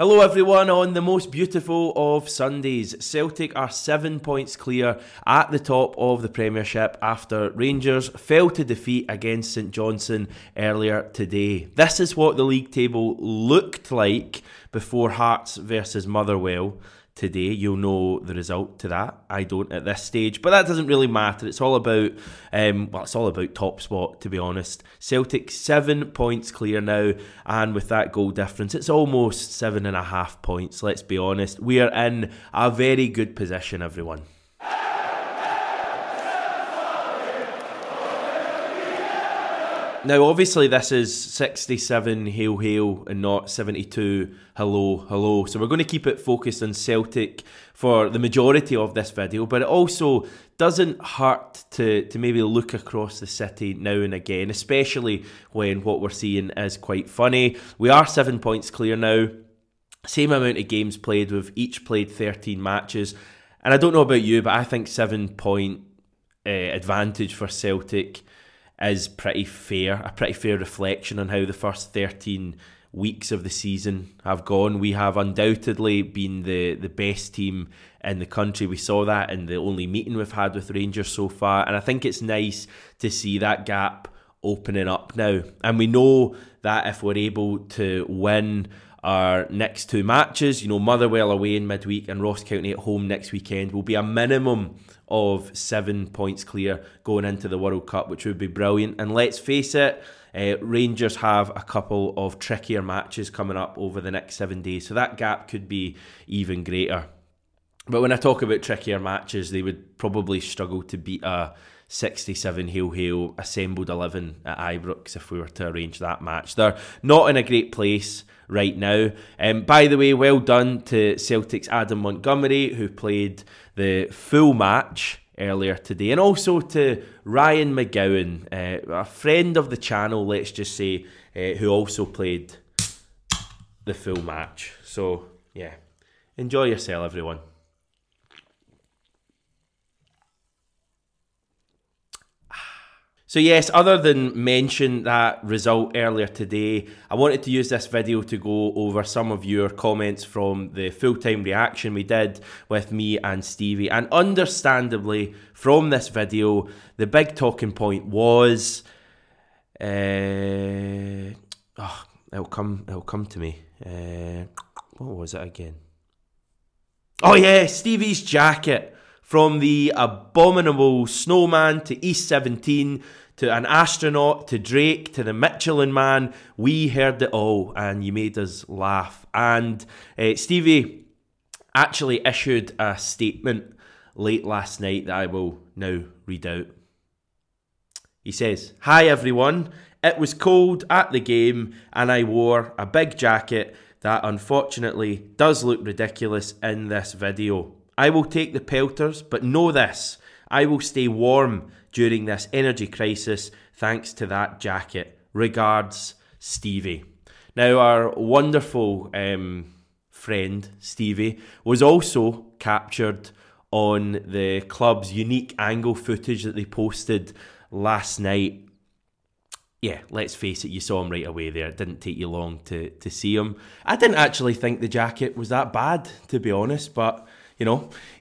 Hello everyone, on the most beautiful of Sundays, Celtic are 7 points clear at the top of the Premiership after Rangers fell to defeat against St Johnstone earlier today. This is what the league table looked like before Hearts versus Motherwell today. You'll know the result to that. I don't at this stage, but that doesn't really matter. It's all about, it's all about top spot, to be honest. Celtic 7 points clear now, and with that goal difference, it's almost 7.5 points. Let's be honest. We are in a very good position, everyone. Now, obviously, this is 67 hail hail and not 72 hello hello. So we're going to keep it focused on Celtic for the majority of this video, but it also doesn't hurt to maybe look across the city now and again, especially when what we're seeing is quite funny. We are 7 points clear now. Same amount of games played. We've each played 13 matches. And I don't know about you, but I think 7-point advantage for Celtic is pretty fair, a pretty fair reflection on how the first 13 weeks of the season have gone. We have undoubtedly been the best team in the country. We saw that in the only meeting we've had with Rangers so far, and I think it's nice to see that gap opening up now. And we know that if we're able to win our next two matches, Motherwell away in midweek and Ross County at home next weekend, will be a minimum of 7 points clear going into the World Cup, which would be brilliant. And let's face it, Rangers have a couple of trickier matches coming up over the next 7 days, so that gap could be even greater. But when I talk about trickier matches, they would probably struggle to beat a 67 hail hail assembled 11 at Ibrox if we were to arrange that match. They're not in a great place right now. By the way, well done to Celtic's Adam Montgomery, who played the full match earlier today, and also to Ryan McGowan, a friend of the channel, let's just say, who also played the full match. So yeah, enjoy yourself, everyone. So yes, other than mention that result earlier today, I wanted to use this video to go over some of your comments from the full-time reaction we did with me and Stevie. And understandably, from this video, the big talking point was... it'll come to me. What was it again? Oh yeah, Stevie's jacket. From the abominable snowman to East 17 to an astronaut to Drake to the Michelin Man, we heard it all and you made us laugh. And Stevie actually issued a statement late last night that I will now read out. He says, "Hi everyone, it was cold at the game and I wore a big jacket that unfortunately does look ridiculous in this video. I will take the pelters, but know this, I will stay warm during this energy crisis thanks to that jacket. Regards, Stevie." Now, our wonderful friend, Stevie, was also captured on the club's unique angle footage that they posted last night. Yeah, let's face it, you saw him right away there. It didn't take you long to see him. I didn't actually think the jacket was that bad, to be honest, but...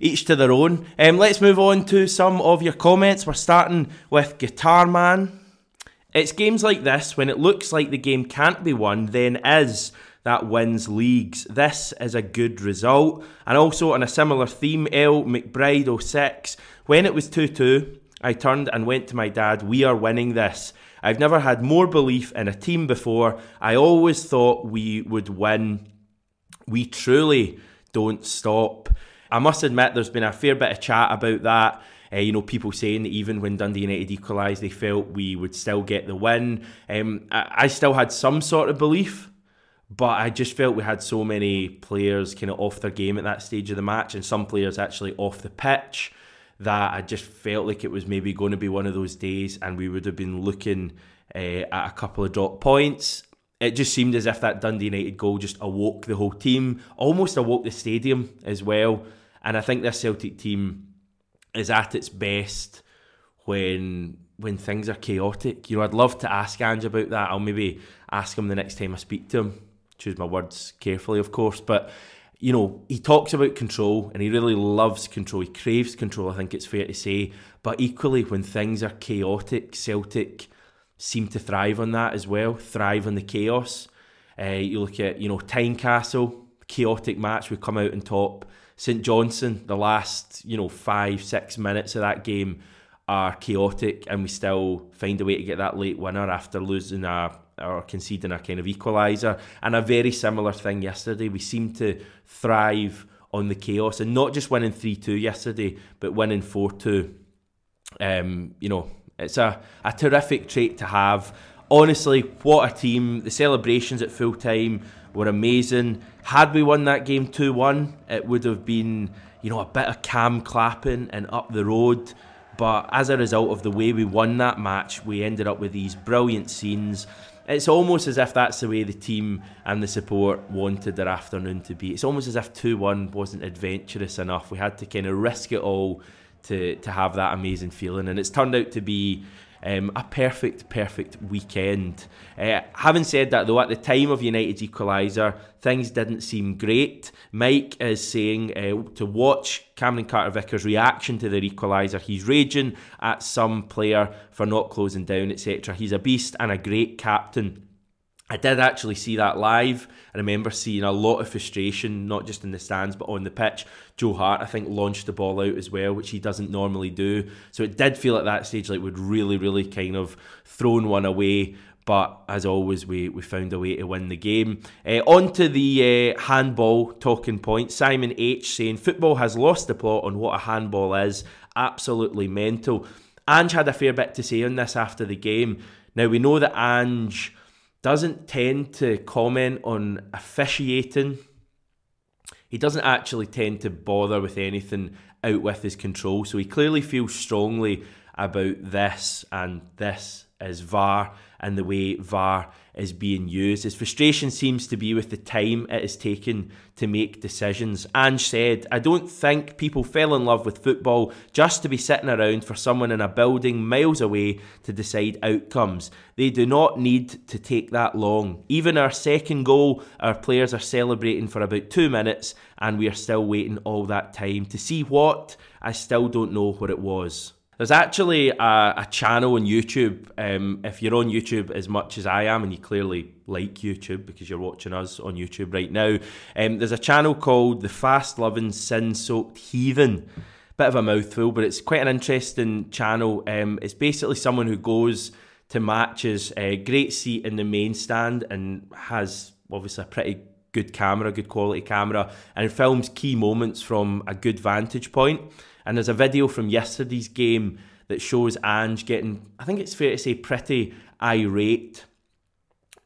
each to their own. Let's move on to some of your comments. We're starting with Guitar Man. "It's games like this, when it looks like the game can't be won, then is that wins leagues. This is a good result." And also on a similar theme, L McBride 06, "When it was 2-2, I turned and went to my dad, we are winning this. I've never had more belief in a team before. I always thought we would win. We truly don't stop." I must admit there's been a fair bit of chat about that. People saying that even when Dundee United equalised, they felt we would still get the win. I still had some sort of belief, but I just felt we had so many players kind of off their game at that stage of the match, and some players actually off the pitch, that I just felt like it was maybe going to be one of those days and we would have been looking at a couple of drop points. It just seemed as if that Dundee United goal just awoke the whole team, almost awoke the stadium as well. And I think this Celtic team is at its best when things are chaotic. I'd love to ask Ange about that. I'll maybe ask him the next time I speak to him. choose my words carefully, of course, but you know, he talks about control and he really loves control. He craves control, I think it's fair to say. But equally, when things are chaotic, Celtic seem to thrive on that as well, thrive on the chaos. You look at, you know, Tynecastle, chaotic match, we come out on top. St Johnstone, the last, you know, 5-6 minutes of that game are chaotic, and we still find a way to get that late winner after losing or conceding a kind of equaliser. And a very similar thing yesterday. We seem to thrive on the chaos, and not just winning 3-2 yesterday, but winning 4-2. You know, it's a terrific trait to have. Honestly, what a team. The celebrations at full time were amazing. Had we won that game 2-1, it would have been, you know, a bit of cam clapping and up the road. But as a result of the way we won that match, we ended up with these brilliant scenes. It's almost as if that's the way the team and the support wanted their afternoon to be. It's almost as if 2-1 wasn't adventurous enough. We had to kind of risk it all to have that amazing feeling. And it's turned out to be a perfect weekend. Having said that, though, at the time of United's equaliser, things didn't seem great. Mike is saying to watch Cameron Carter-Vickers' reaction to their equaliser. He's raging at some player for not closing down, etc. He's a beast and a great captain. I did actually see that live. I remember seeing a lot of frustration, not just in the stands, but on the pitch. Joe Hart, I think, launched the ball out as well, which he doesn't normally do. So it did feel at that stage like we'd really kind of thrown one away. But as always, we found a way to win the game. On to the handball talking point. Simon H saying, football has lost the plot on what a handball is. Absolutely mental. Ange had a fair bit to say on this after the game. Now, we know that Ange doesn't tend to comment on officiating. He doesn't actually tend to bother with anything out with his control. So he clearly feels strongly about this, and this is VAR and the way VAR is being used. His frustration seems to be with the time it is taken to make decisions. Ange said, I don't think people fell in love with football just to be sitting around for someone in a building miles away to decide outcomes. They do not need to take that long. Even our second goal, our players are celebrating for about 2 minutes and we are still waiting all that time. To see what? I still don't know what it was. There's actually a channel on YouTube, if you're on YouTube as much as I am, and you clearly like YouTube because you're watching us on YouTube right now, there's a channel called The Fast-Loving Sin-Soaked Heathen. Bit of a mouthful, but it's quite an interesting channel. It's basically someone who goes to matches, great seat in the main stand, and has obviously a pretty good camera, good quality camera, and films key moments from a good vantage point. And there's a video from yesterday's game that shows Ange getting, I think it's fair to say, pretty irate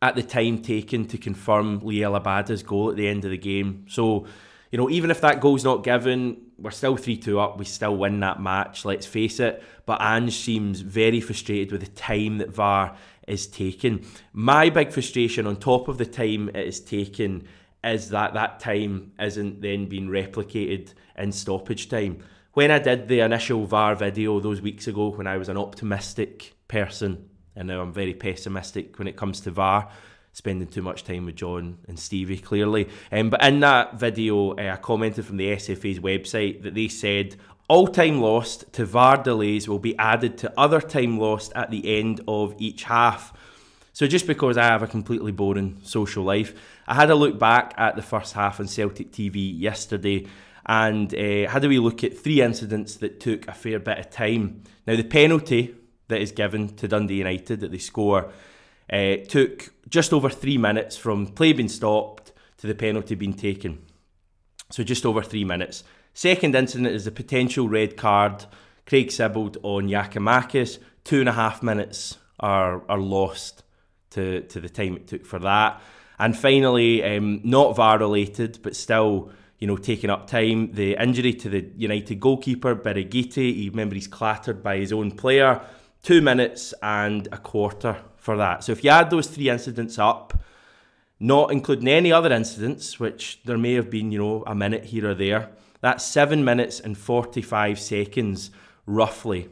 at the time taken to confirm Liel Abada's goal at the end of the game. So, you know, even if that goal's not given, we're still 3-2 up, we still win that match, let's face it. But Ange seems very frustrated with the time that VAR is taking. My big frustration on top of the time it is taken is that that time isn't then being replicated in stoppage time. When I did the initial VAR video those weeks ago, when I was an optimistic person, and now I'm very pessimistic when it comes to VAR, spending too much time with John and Stevie, clearly. But in that video, I commented from the SFA's website that they said, all time lost to VAR delays will be added to other time lost at the end of each half. So just because I have a completely boring social life, I had a look back at the first half on Celtic TV yesterday, and had a wee look at 3 incidents that took a fair bit of time. Now, the penalty that is given to Dundee United that they score took just over 3 minutes from play being stopped to the penalty being taken. So just over 3 minutes. Second incident is the potential red card, Craig Sibbald on Giakoumakis. 2.5 minutes are lost to the time it took for that. And finally, not VAR related, but still, you know, taking up time, the injury to the United goalkeeper, Birighitti. Remember, he's clattered by his own player. 2 minutes and a quarter for that. So if you add those 3 incidents up, not including any other incidents, which there may have been, you know, a minute here or there, that's 7 minutes and 45 seconds, roughly,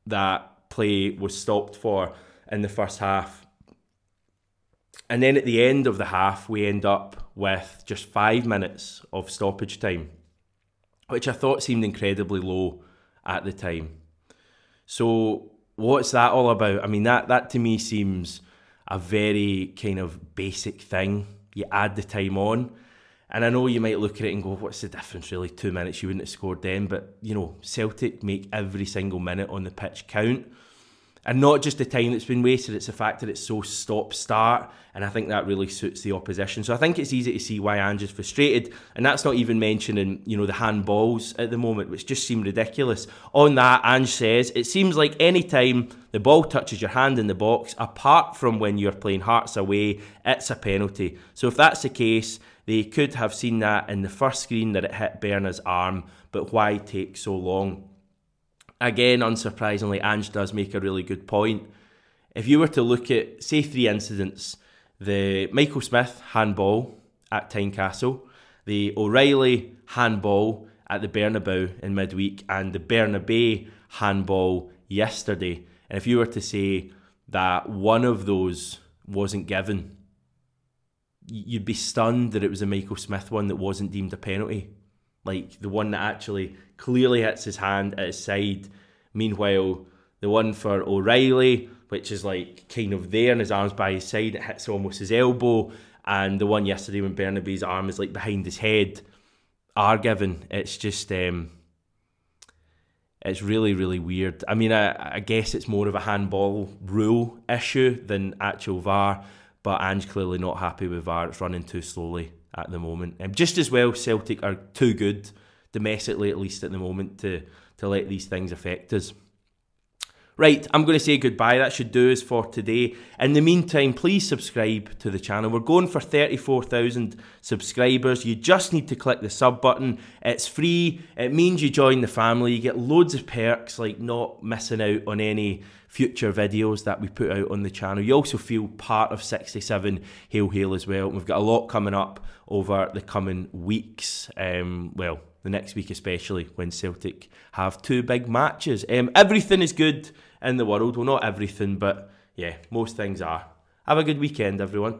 that play was stopped for in the first half. And then at the end of the half, we end up with just 5 minutes of stoppage time, which I thought seemed incredibly low at the time. So what's that all about? I mean, that to me seems a very kind of basic thing. You add the time on. And I know you might look at it and go, what's the difference really? 2 minutes, you wouldn't have scored then. But, you know, Celtic make every single minute on the pitch count. And not just the time that's been wasted, it's the fact that it's so stop-start. And I think that really suits the opposition. So I think it's easy to see why Ange is frustrated. And that's not even mentioning, you know, the handballs at the moment, which just seem ridiculous. On that, Ange says, it seems like any time the ball touches your hand in the box, apart from when you're playing Hearts away, it's a penalty. So if that's the case, they could have seen that in the first screen that it hit Berna's arm, but why take so long? Again, unsurprisingly, Ange does make a really good point. If you were to look at, say, 3 incidents, the Michael Smith handball at Tynecastle, the O'Reilly handball at the Bernabeu in midweek, and the Bernabeu handball yesterday, and if you were to say that one of those wasn't given, you'd be stunned that it was a Michael Smith one that wasn't deemed a penalty. Like the one that actually clearly hits his hand at his side. Meanwhile, the one for O'Reilly, which is like kind of there and his arm's by his side, it hits almost his elbow. And the one yesterday when Bernabeu's arm is like behind his head, are given. It's just, it's really, really weird. I mean, I guess it's more of a handball rule issue than actual VAR. But Ange clearly not happy with VAR. It's running too slowly at the moment. Just as well, Celtic are too good, domestically at least at the moment, to let these things affect us. Right, I'm going to say goodbye. That should do us for today. In the meantime, please subscribe to the channel. We're going for 34,000 subscribers. You just need to click the sub button. It's free. It means you join the family. You get loads of perks, like not missing out on any future videos that we put out on the channel. You also feel part of 67 Hail Hail as well. We've got a lot coming up over the coming weeks. Well, the next week especially, when Celtic have 2 big matches. Everything is good in the world. Well, not everything, but yeah, most things are. Have a good weekend, everyone.